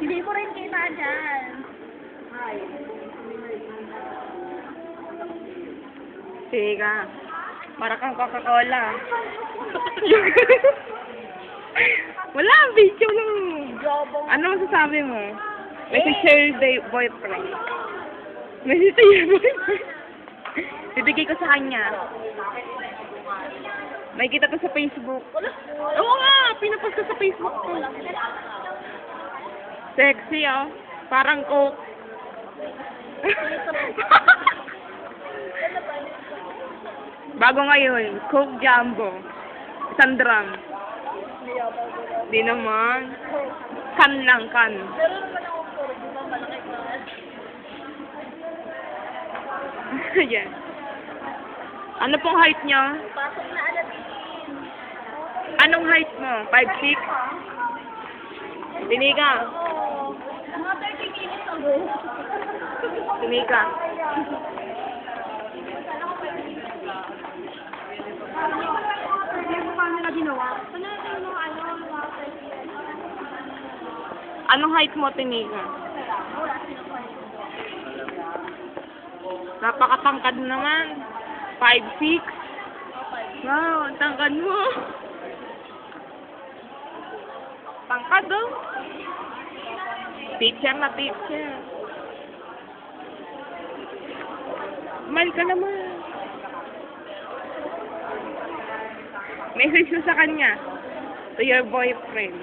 Hindi ko rin kita dyan. Sige ka. Para kang Coca-Cola. Wala, video lang. Jobong. Ano masasabi mo? May si Shirley boyfriend. May si Shirley boyfriend. Bibigay ko sa kanya. May kita to sa Facebook. Oo nga, pinapost ko sa Facebook ko. Sexy, oh. Parang Coke. Bago ngayon, Coke Jumbo. 1 drum. Di naman. Kan lang, kan. Meron naman akong puro, di ba malaki ka? Yan. Ano pong height niyo? Pasok na alam din. Anong height mo? 5'6"? Tinika. Oo. Mga 30 minutes ago. Tinika. Hindi mo paano nila ginawa? Panatay mo Anong height mo, Tinika? Napakatangkad naman. 5'6". Wow, ang tangkad mo. Tangkad, oh. Teacher na teacher. Mahal ka naman. Message mo sa kanya. To your boyfriend.